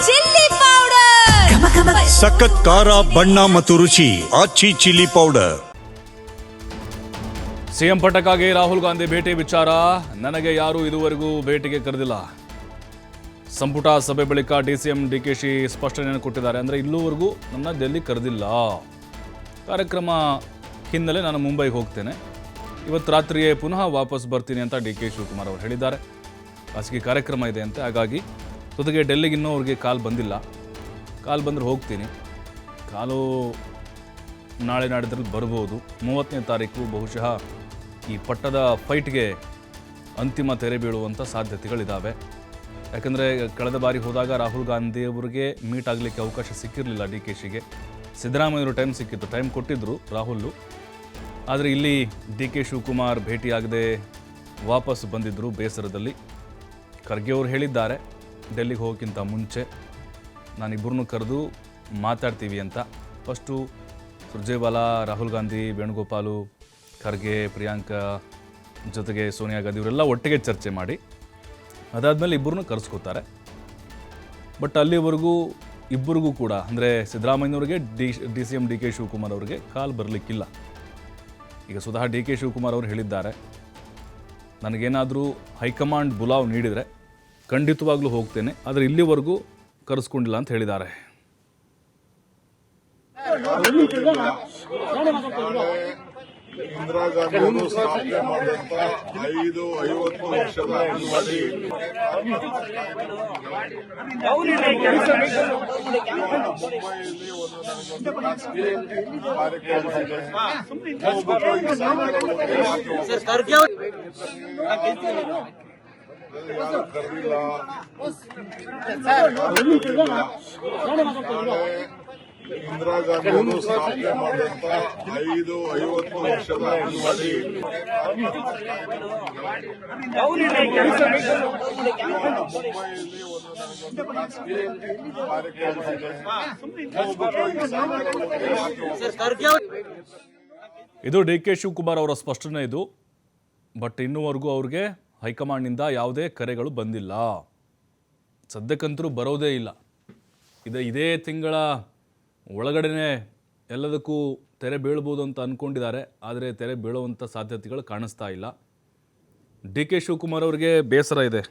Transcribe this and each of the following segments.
Chilli powder, ಸಖತ್ ಖಾರ, ಬಣ್ಣ ಮತ್ತು ರುಚಿ. Aachi chilli powder. ಸಿಎಂ ಪಟ್ಟಕ್ಕಾಗಿ ರಾಹುಲ್ ಗಾಂಧಿ ಭೇಟಿ ವಿಚಾರ ನನಗೆ ಯಾರೂ ಇದುವರೆಗೂ ಭೇಟಿಗೆ ಕರೆದಿಲ್ಲ. ಸಂಪುಟ ಸಭೆ ಬಳಿಕ ಡಿಸಿಎಂ ಡಿಕೆಶಿ ಸ್ಪಷ್ಟನೆಯನ್ನು ಕೊಟ್ಟಿದ್ದಾರೆ. ಅಂದರೆ ಇಲ್ಲಿವರೆಗೂ ನನ್ನ ಡೆಲ್ಲಿ ಕರೆದಿಲ್ಲ. ಕಾರ್ಯಕ್ರಮ ಹಿನ್ನೆಲೆ ನಾನು ಮುಂಬೈಗೆ ಹೋಗ್ತೇನೆ. ಇವತ್ತು ರಾತ್ರಿಯೇ ಪುನಃ ವಾಪಸ್ ಬರ್ತೀನಿ ಅಂತ ಡಿ.ಕೆ. ಶಿವಕುಮಾರ್ ಅವರು ಹೇಳಿದ್ದಾರೆ. ಖಾಸಗಿ ಕಾರ್ಯಕ್ರಮ ಇದೆ ಅಂತೆ, ಹಾಗಾಗಿ ಜೊತೆಗೆ ಡೆಲ್ಲಿಗೆ ಇನ್ನೂ ಅವ್ರಿಗೆ ಕಾಲ್ ಬಂದಿಲ್ಲ. ಕಾಲ್ ಬಂದರೆ ಹೋಗ್ತೀನಿ. ಕಾಲು ನಾಳೆ ನಾಡಿದ್ರಲ್ಲಿ ಬರ್ಬೋದು. 30ನೇ ತಾರೀಕು ಬಹುಶಃ ಈ ಪಟ್ಟದ ಫೈಟ್ಗೆ ಅಂತಿಮ ತೆರೆ ಬೀಳುವಂಥ ಸಾಧ್ಯತೆಗಳಿದ್ದಾವೆ. ಯಾಕಂದರೆ ಕಳೆದ ಬಾರಿ ಹೋದಾಗ ರಾಹುಲ್ ಗಾಂಧಿ ಅವರಿಗೆ ಮೀಟ್ ಆಗಲಿಕ್ಕೆ ಅವಕಾಶ ಸಿಕ್ಕಿರಲಿಲ್ಲ. ಡಿ.ಕೆ.ಶಿಗೆ ಸಿದ್ದರಾಮಯ್ಯವರು ಟೈಮ್ ಸಿಕ್ಕಿತ್ತು, ಟೈಮ್ ಕೊಟ್ಟಿದ್ದರು ರಾಹುಲ್. ಆದರೆ ಇಲ್ಲಿ ಡಿ.ಕೆ. ಶಿವಕುಮಾರ್ ಭೇಟಿಯಾಗದೆ ವಾಪಸ್ ಬಂದಿದ್ದರು ಬೇಸರದಲ್ಲಿ. ಖರ್ಗೆ ಅವರು ಹೇಳಿದ್ದಾರೆ ಡೆಲ್ಲಿಗೆ ಹೋಗೋಕ್ಕಿಂತ ಮುಂಚೆ ನಾನಿಬ್ಬರನ್ನೂ ಕರೆದು ಮಾತಾಡ್ತೀವಿ ಅಂತ. ಫಸ್ಟು ಸುರ್ಜೇವಾಲಾ, ರಾಹುಲ್ ಗಾಂಧಿ, ವೇಣುಗೋಪಾಲು, ಖರ್ಗೆ, ಪ್ರಿಯಾಂಕಾ ಜೊತೆಗೆ ಸೋನಿಯಾ ಗಾಂಧಿ ಇವರೆಲ್ಲ ಒಟ್ಟಿಗೆ ಚರ್ಚೆ ಮಾಡಿ ಅದಾದಮೇಲೆ ಇಬ್ಬರನ್ನೂ ಕರೆಸ್ಕೋತಾರೆ. ಬಟ್ ಅಲ್ಲಿವರೆಗೂ ಇಬ್ಬರಿಗೂ ಕೂಡ ಅಂದರೆ ಸಿದ್ದರಾಮಯ್ಯವ್ರಿಗೆ ಡಿ.ಸಿ.ಎಂ ಡಿ.ಕೆ. ಶಿವಕುಮಾರ್ ಅವರಿಗೆ ಕಾಲ್ ಬರಲಿಕ್ಕಿಲ್ಲ. ಈಗ ಸ್ವತಃ ಡಿ.ಕೆ. ಶಿವಕುಮಾರ್ ಅವರು ಹೇಳಿದ್ದಾರೆ, ನನಗೇನಾದರೂ ಹೈಕಮಾಂಡ್ ಬುಲಾವ್ ನೀಡಿದರೆ ಖಂಡಿತವಾಗ್ಲೂ ಹೋಗ್ತೇನೆ, ಆದರೆ ಇಲ್ಲಿವರೆಗೂ ಕರೆಸ್ಕೊಂಡಿಲ್ಲ ಅಂತ ಹೇಳಿದ್ದಾರೆ. ಇಂದಿರಾ ಗಾಂಧಿ ಸ್ಥಾಪನೆ ಮಾಡಿದಂತ 50 ವರ್ಷದ ಅಂಗನವಾಡಿ ಮುಂಬೈಯಲ್ಲಿ ಒಂದು ಖಾಸಗಿ ಕಾರ್ಯಕ್ರಮ ಇದೆ. ಯಾರು ಕರೆದಿಲ್ಲ. ಇಂದಿರಾ ಗಾಂಧಿ ಸ್ಥಾಪನೆ ಮಾಡಿದಂತ 50 ವರ್ಷದ ಅಂಗನವಾಡಿ ಮುಂಬೈಯಲ್ಲಿ ಒಂದು ಖಾಸಗಿ ಕಾರ್ಯಕ್ರಮ ಇದೆ. ಇದು ಡಿ.ಕೆ. ಶಿವಕುಮಾರ್ ಅವರ ಸ್ಪಷ್ಟನೆ ಇದು. ಬಟ್ ಇನ್ನೂವರೆಗೂ ಅವ್ರಿಗೆ ಹೈಕಮಾಂಡ್ನಿಂದ ಯಾವುದೇ ಕರೆಗಳು ಬಂದಿಲ್ಲ. ಸದ್ಯಕ್ಕಂತರೂ ಬರೋದೇ ಇಲ್ಲ. ಇದೇ ತಿಂಗಳ ಒಳಗಡೆನೆ ಎಲ್ಲದಕ್ಕೂ ತೆರೆ ಬೀಳ್ಬೋದು ಅಂತ ಅಂದ್ಕೊಂಡಿದ್ದಾರೆ. ಆದರೆ ತೆರೆ ಬೀಳುವಂಥ ಸಾಧ್ಯತೆಗಳು ಕಾಣಿಸ್ತಾ ಇಲ್ಲ. ಡಿ.ಕೆ. ಶಿವಕುಮಾರ್ ಅವರಿಗೆ ಬೇಸರ ಇದೆ.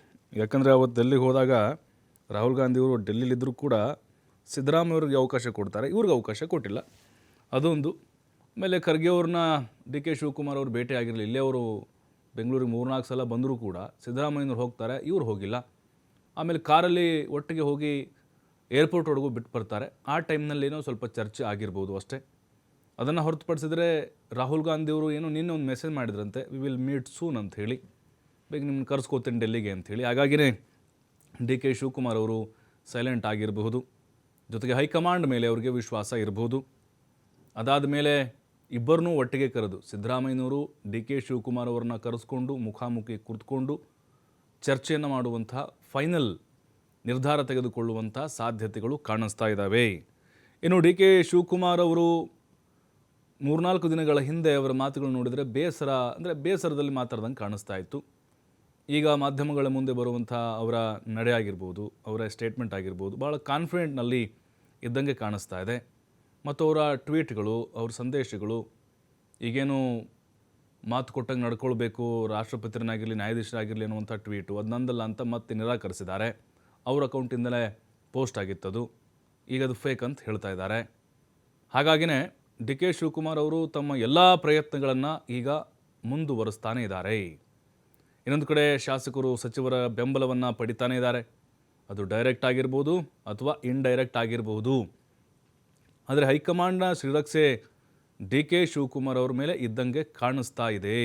ಯಾಕಂದರೆ ಅವತ್ತು ಡೆಲ್ಲಿಗೆ ಹೋದಾಗ ರಾಹುಲ್ ಗಾಂಧಿಯವರು ಡೆಲ್ಲಿಲಿದ್ದರೂ ಕೂಡ ಸಿದ್ದರಾಮಯ್ಯವ್ರಿಗೆ ಅವಕಾಶ ಕೊಡ್ತಾರೆ, ಇವ್ರಿಗೆ ಅವಕಾಶ ಕೊಟ್ಟಿಲ್ಲ. ಅದೊಂದು. ಆಮೇಲೆ ಖರ್ಗೆ ಅವ್ರನ್ನ ಡಿ.ಕೆ. ಶಿವಕುಮಾರ್ ಅವರು ಭೇಟಿ ಆಗಿರಲಿಲ್ಲ. ಇಲ್ಲೇ ಅವರು ಬೆಂಗಳೂರಿಗೆ 3-4 ಸಲ ಬಂದರೂ ಕೂಡ ಸಿದ್ದರಾಮಯ್ಯವ್ರು ಹೋಗ್ತಾರೆ, ಇವ್ರು ಹೋಗಿಲ್ಲ. ಆಮೇಲೆ ಕಾರಲ್ಲಿ ಒಟ್ಟಿಗೆ ಹೋಗಿ ಏರ್ಪೋರ್ಟ್ವರೆಗೂ ಬಿಟ್ಟು ಬರ್ತಾರೆ. ಆ ಟೈಮ್ನಲ್ಲಿ ಏನೋ ಸ್ವಲ್ಪ ಚರ್ಚೆ ಆಗಿರ್ಬೋದು ಅಷ್ಟೇ. ಅದನ್ನು ಹೊರತುಪಡಿಸಿದ್ರೆ ರಾಹುಲ್ ಗಾಂಧಿಯವರು ಏನೋ ನಿನ್ನೆ ಒಂದು ಮೆಸೇಜ್ ಮಾಡಿದ್ರಂತೆ, ವಿ ವಿಲ್ ಮೀಟ್ ಸೂನ್ ಅಂತ ಹೇಳಿ, ಬೇಗ ನಿಮ್ಮನ್ನು ಕರೆಸ್ಕೋತೀನಿ ಡೆಲ್ಲಿಗೆ ಅಂಥೇಳಿ. ಹಾಗಾಗಿಯೇ ಡಿ.ಕೆ. ಶಿವಕುಮಾರ್ ಅವರು ಸೈಲೆಂಟ್ ಆಗಿರಬಹುದು. ಜೊತೆಗೆ ಹೈಕಮಾಂಡ್ ಮೇಲೆ ಅವರಿಗೆ ವಿಶ್ವಾಸ ಇರಬಹುದು. ಅದಾದ ಮೇಲೆ ಇಬ್ಬರನ್ನೂ ಒಟ್ಟಿಗೆ ಕರೆದು ಸಿದ್ದರಾಮಯ್ಯನವರು ಡಿ.ಕೆ. ಶಿವಕುಮಾರ್ ಅವರನ್ನ ಕರೆಸ್ಕೊಂಡು ಮುಖಾಮುಖಿ ಕುಳಿತುಕೊಂಡು ಚರ್ಚೆಯನ್ನು ಮಾಡುವಂಥ ಫೈನಲ್ ನಿರ್ಧಾರ ತೆಗೆದುಕೊಳ್ಳುವಂಥ ಸಾಧ್ಯತೆಗಳು ಕಾಣಿಸ್ತಾ ಇದ್ದಾವೆ. ಇನ್ನು ಡಿ.ಕೆ. ಶಿವಕುಮಾರ್ ಅವರು 3-4 ದಿನಗಳ ಹಿಂದೆ ಅವರ ಮಾತುಗಳು ನೋಡಿದರೆ ಬೇಸರದಲ್ಲಿ ಮಾತಾಡ್ದಂಗೆ ಕಾಣಿಸ್ತಾ ಇತ್ತು. ಈಗ ಮಾಧ್ಯಮಗಳ ಮುಂದೆ ಬರುವಂಥ ಅವರ ನಡೆ ಆಗಿರ್ಬೋದು, ಅವರ ಸ್ಟೇಟ್ಮೆಂಟ್ ಆಗಿರ್ಬೋದು, ಭಾಳ ಕಾನ್ಫಿಡೆಂಟ್ನಲ್ಲಿ ಇದ್ದಂಗೆ ಕಾಣಿಸ್ತಾ ಇದೆ. ಮತ್ತು ಅವರ ಟ್ವೀಟ್ಗಳು, ಅವ್ರ ಸಂದೇಶಗಳು, ಈಗೇನು ಮಾತು ಕೊಟ್ಟಂಗೆ ನಡ್ಕೊಳ್ಬೇಕು, ರಾಷ್ಟ್ರಪತಿರನ್ನಾಗಿರಲಿ ನ್ಯಾಯಾಧೀಶರಾಗಿರಲಿ ಅನ್ನುವಂಥ ಟ್ವೀಟು ಅದು ನಂದಲ್ಲ ಅಂತ ಮತ್ತೆ ನಿರಾಕರಿಸಿದ್ದಾರೆ. ಅವ್ರ ಅಕೌಂಟಿಂದಲೇ ಪೋಸ್ಟ್ ಆಗಿತ್ತದು, ಈಗ ಅದು ಫೇಕ್ ಅಂತ ಹೇಳ್ತಾ ಇದ್ದಾರೆ. ಹಾಗಾಗಿನೇ ಡಿ.ಕೆ. ಶಿವಕುಮಾರ್ ಅವರು ತಮ್ಮ ಎಲ್ಲ ಪ್ರಯತ್ನಗಳನ್ನು ಈಗ ಮುಂದುವರಿಸ್ತಾನೇ ಇದ್ದಾರೆ. ಇನ್ನೊಂದು ಕಡೆ ಶಾಸಕರು, ಸಚಿವರ ಬೆಂಬಲವನ್ನು ಪಡಿತಾನೇ ಇದ್ದಾರೆ. ಅದು ಡೈರೆಕ್ಟ್ ಆಗಿರ್ಬೋದು ಅಥವಾ ಇಂಡೈರೆಕ್ಟ್ ಆಗಿರಬಹುದು. ಆದರೆ ಹೈಕಮಾಂಡ್ನ ಶ್ರೀರಕ್ಷೆ ಡಿ.ಕೆ. ಶಿವಕುಮಾರ್ ಅವ್ರ ಮೇಲೆ ಇದ್ದಂಗೆ ಕಾಣಿಸ್ತಾ ಇದೆ.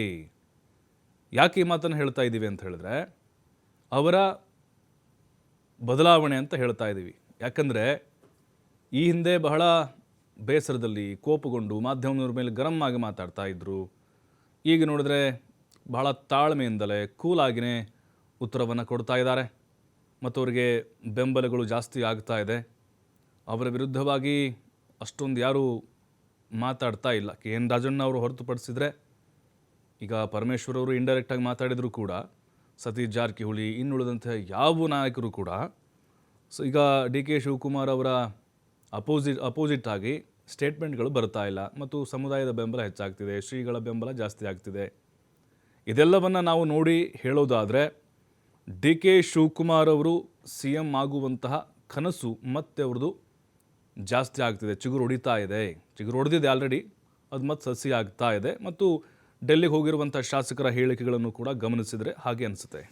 ಯಾಕೆ ಈ ಮಾತನ್ನು ಹೇಳ್ತಾ ಇದ್ದೀವಿ ಅಂತ ಹೇಳಿದ್ರೆ, ಅವರ ಬದಲಾವಣೆ ಅಂತ ಹೇಳ್ತಾ ಇದ್ದೀವಿ. ಯಾಕಂದರೆ ಈ ಹಿಂದೆ ಬಹಳ ಬೇಸರದಲ್ಲಿ ಕೋಪಗೊಂಡು ಮಾಧ್ಯಮದವ್ರ ಮೇಲೆ ಗರಂ ಆಗಿ ಮಾತಾಡ್ತಾ ಇದ್ದರು. ಈಗ ನೋಡಿದ್ರೆ ಬಹಳ ತಾಳ್ಮೆಯಿಂದಲೇ ಕೂಲಾಗಿಯೇ ಉತ್ತರವನ್ನು ಕೊಡ್ತಾ ಇದ್ದಾರೆ ಮತ್ತು ಅವರಿಗೆ ಬೆಂಬಲಗಳು ಜಾಸ್ತಿ ಆಗ್ತಾ ಇದೆ. ಅವರ ವಿರುದ್ಧವಾಗಿ ಅಷ್ಟೊಂದು ಯಾರೂ ಮಾತಾಡ್ತಾ ಇಲ್ಲ. ಕೆ.ಎನ್. ರಾಜಣ್ಣ ಅವರು ಹೊರತುಪಡಿಸಿದರೆ ಈಗ ಪರಮೇಶ್ವರ್ ಅವರು ಇಂಡೈರೆಕ್ಟಾಗಿ ಮಾತಾಡಿದರೂ ಕೂಡ ಸತೀಶ್ ಜಾರಕಿಹೊಳಿ ಇನ್ನುಳಿದಂಥ ಯಾವ ನಾಯಕರು ಕೂಡ ಸೊ ಈಗ ಡಿ ಕೆ ಶಿವಕುಮಾರ್ ಅವರ ಅಪೋಸಿಟ್ ಆಗಿ ಸ್ಟೇಟ್ಮೆಂಟ್ಗಳು ಬರ್ತಾ ಇಲ್ಲ ಮತ್ತು ಸಮುದಾಯದ ಬೆಂಬಲ ಹೆಚ್ಚಾಗ್ತಿದೆ, ಶ್ರೀಗಳ ಬೆಂಬಲ ಜಾಸ್ತಿ ಆಗ್ತಿದೆ. ಇದೆಲ್ಲವನ್ನು ನಾವು ನೋಡಿ ಹೇಳೋದಾದರೆ ಡಿ ಕೆ ಶಿವಕುಮಾರ್ ಅವರು ಸಿ ಎಂ ಆಗುವಂತಹ ಕನಸು ಮತ್ತೆ ಅವ್ರದ್ದು ಜಾಸ್ತಿ ಆಗ್ತಿದೆ, ಚಿಗುರು ಹೊಡಿತಾ ಇದೆ. ಚಿಗುರು ಹೊಡೆದಿದೆ ಆಲ್ರೆಡಿ, ಅದು ಮತ್ತೆ ಸಸಿ ಆಗ್ತಾ ಇದೆ. ಮತ್ತು ಡೆಲ್ಲಿಗೆ ಹೋಗಿರುವಂಥ ಶಾಸಕರ ಹೇಳಿಕೆಗಳನ್ನು ಕೂಡ ಗಮನಿಸಿದರೆ ಹಾಗೆ ಅನಿಸುತ್ತೆ.